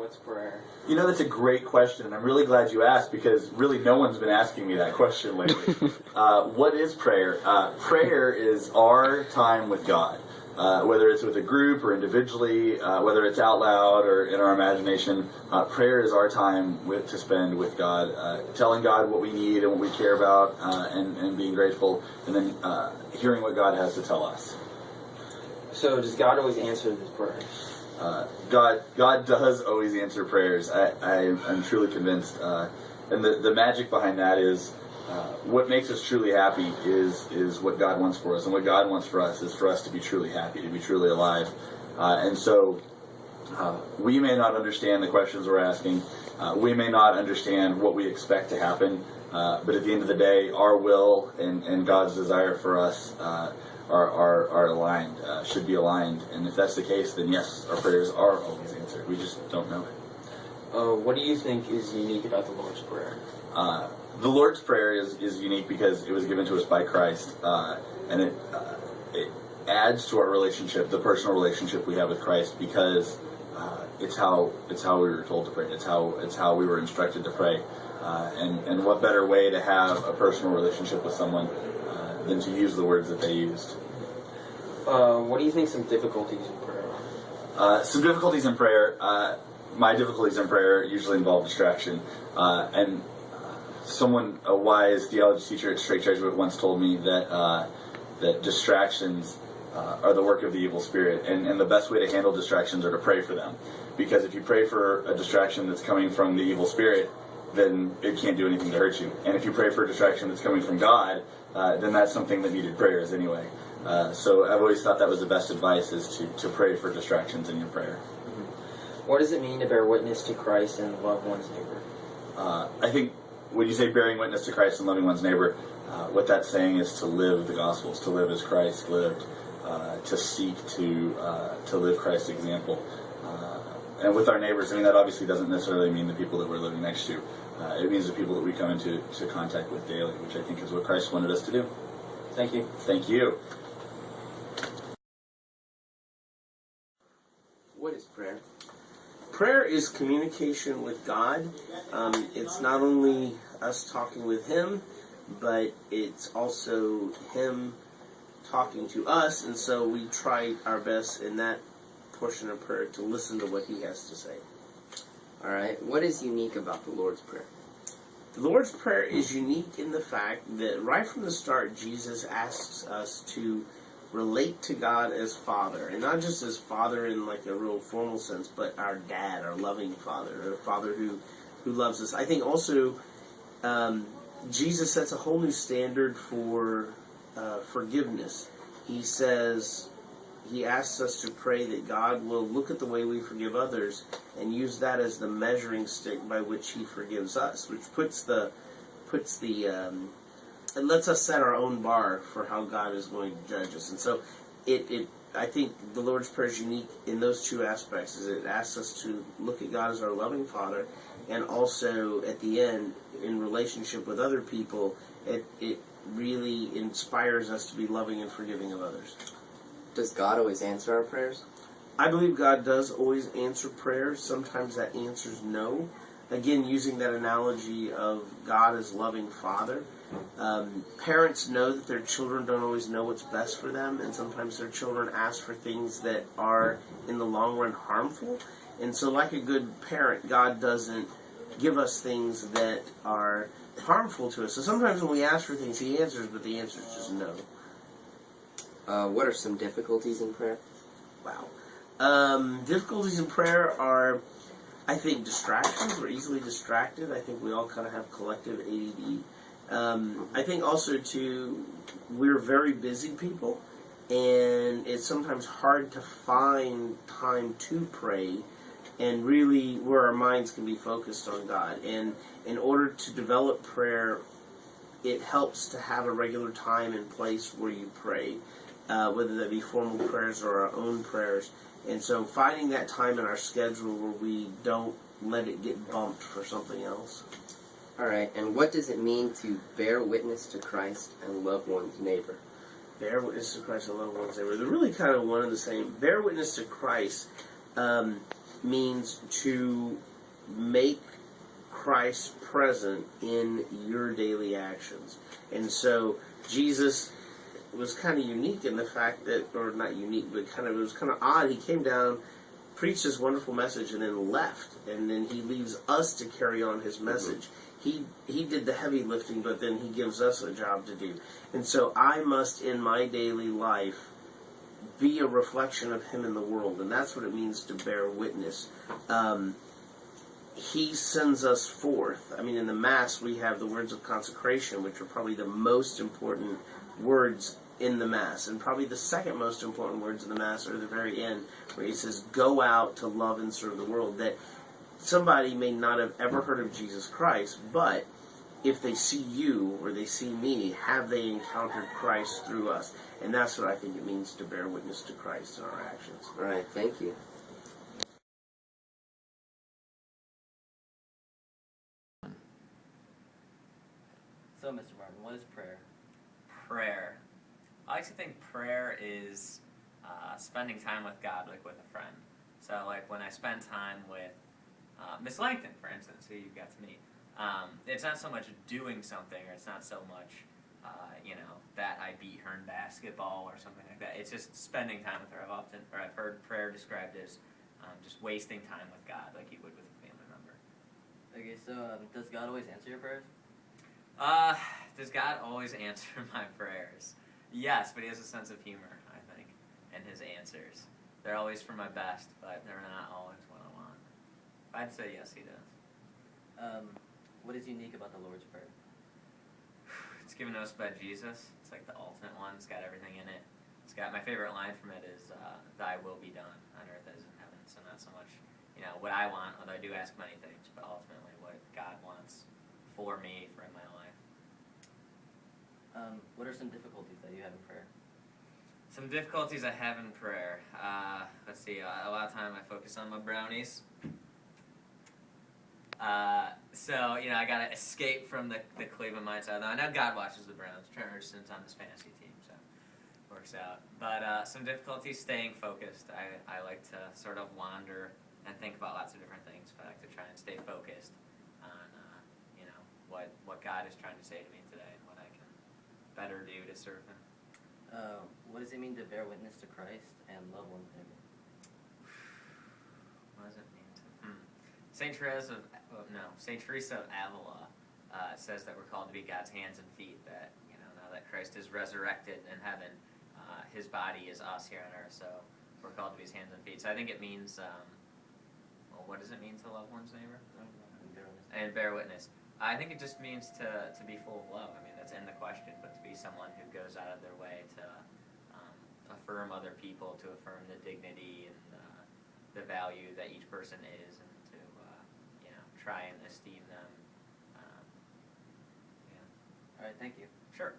what's prayer? You know, that's a great question, and I'm really glad you asked, because really no one's been asking me that question lately. What is prayer? Prayer is our time with God. Whether it's with a group or individually, whether it's out loud or in our imagination, prayer is our time to spend with God, telling God what we need and what we care about, and being grateful, and then hearing what God has to tell us. So does God always answer this prayer? God does always answer prayers. I'm truly convinced. And the magic behind that is what makes us truly happy is what God wants for us. And what God wants for us is for us to be truly happy, to be truly alive. And so we may not understand the questions we're asking. We may not understand what we expect to happen. But at the end of the day, our will and God's desire for us are aligned, should be aligned. And if that's the case, then yes, our prayers are always answered. We just don't know it. What do you think is unique about the Lord's Prayer? The Lord's Prayer is unique because it was given to us by Christ, and it adds to our relationship, the personal relationship we have with Christ, because it's how we were told to pray. It's how we were instructed to pray. And what better way to have a personal relationship with someone than to use the words that they used. What do you think some difficulties in prayer are? Some difficulties in prayer. My difficulties in prayer usually involve distraction. And a wise theology teacher at Straight Jesuit once told me that distractions are the work of the evil spirit. And the best way to handle distractions are to pray for them. Because if you pray for a distraction that's coming from the evil spirit, then it can't do anything to hurt you. And if you pray for a distraction that's coming from God, then that's something that needed prayers anyway. So I've always thought that was the best advice, is to pray for distractions in your prayer. Mm-hmm. What does it mean to bear witness to Christ and love one's neighbor? I think when you say bearing witness to Christ and loving one's neighbor, what that's saying is to live the Gospels, to live as Christ lived, to seek to live Christ's example. And with our neighbors, I mean, that obviously doesn't necessarily mean the people that we're living next to. It means the people that we come into contact with daily, which I think is what Christ wanted us to do. Thank you. Thank you. What is prayer? Prayer is communication with God. It's not only us talking with Him, but it's also Him talking to us, and so we try our best in that portion of prayer to listen to what He has to say. All right. What is unique about the Lord's Prayer? The Lord's Prayer is unique in the fact that right from the start, Jesus asks us to relate to God as Father, and not just as Father in like a real formal sense, but our Dad, our loving Father, a Father who loves us. I think also Jesus sets a whole new standard for forgiveness. He asks us to pray that God will look at the way we forgive others and use that as the measuring stick by which He forgives us, which it lets us set our own bar for how God is going to judge us. And so I think the Lord's Prayer is unique in those two aspects. Is it asks us to look at God as our loving Father, and also at the end, in relationship with other people, it really inspires us to be loving and forgiving of others. Does God always answer our prayers? I believe God does always answer prayers. Sometimes that answer's no. Again, using that analogy of God as loving Father, parents know that their children don't always know what's best for them, and sometimes their children ask for things that are, in the long run, harmful. And so like a good parent, God doesn't give us things that are harmful to us. So sometimes when we ask for things, He answers, but the answer is just no. What are some difficulties in prayer? Wow. Difficulties in prayer are, I think, distractions. We're easily distracted. I think we all kind of have collective ADD. I think also, too, we're very busy people, and it's sometimes hard to find time to pray and really where our minds can be focused on God. And in order to develop prayer, it helps to have a regular time and place where you pray, whether that be formal prayers or our own prayers. And so finding that time in our schedule where we don't let it get bumped for something else. All right, and what does it mean to bear witness to Christ and love one's neighbor? Bear witness to Christ and love one's neighbor. They're really kind of one and the same. Bear witness to Christ means to make Christ present in your daily actions. And so Jesus was kind of unique in the fact that, or not unique, but it was kind of odd. He came down, preached this wonderful message, and then left. And then he leaves us to carry on his message. He did the heavy lifting, but then he gives us a job to do. And so I must, in my daily life, be a reflection of him in the world. And that's what it means to bear witness. He sends us forth. I mean, in the Mass, we have the words of consecration, which are probably the most important words in the Mass. And probably the second most important words in the Mass are at the very end, where he says, go out to love and serve the world. That somebody may not have ever heard of Jesus Christ, but if they see you or they see me, have they encountered Christ through us? And that's what I think it means to bear witness to Christ in our actions. All right, thank you. So, Mr. Martin, what is prayer? Prayer. I like to think prayer is spending time with God, like with a friend. So, like when I spend time with Miss Langton, for instance, who you got to meet, it's not so much doing something, or it's not so much, that I beat her in basketball or something like that. It's just spending time with her. I've heard prayer described as just wasting time with God, like you would with a family member. Okay, so does God always answer your prayers? Does God always answer my prayers? Yes, but he has a sense of humor, I think, in his answers. They're always for my best, but they're not always what I want. I'd say yes, he does. What is unique about the Lord's Prayer? It's given to us by Jesus. It's like the ultimate one. It's got everything in it. It's got, my favorite line from it is, thy will be done on earth as in heaven. So not so much, what I want, although I do ask many things, but ultimately what God wants for me, for in my life. What are some difficulties that you have in prayer? Some difficulties I have in prayer. Let's see, a lot of time I focus on my brownies. I gotta escape from the Cleveland mindset. Now, I know God watches the Browns. Trent Richardson's on this fantasy team, so it works out. But some difficulties staying focused. I like to sort of wander and think about lots of different things, but I like to try and stay focused on, what God is trying to say to me today and what I can better do to serve him. What does it mean to bear witness to Christ and love one's neighbor? What does it mean to... Saint Teresa of Avila says that we're called to be God's hands and feet. That now that Christ is resurrected in heaven, his body is us here on earth. So we're called to be his hands and feet. So I think it means, what does it mean to love one's neighbor? And bear witness. I think it just means to be full of love. I mean, that's in the question, but to be someone who goes out of their way to affirm other people, to affirm the dignity and the value that each person is, and to try and esteem them. All right, thank you. Sure.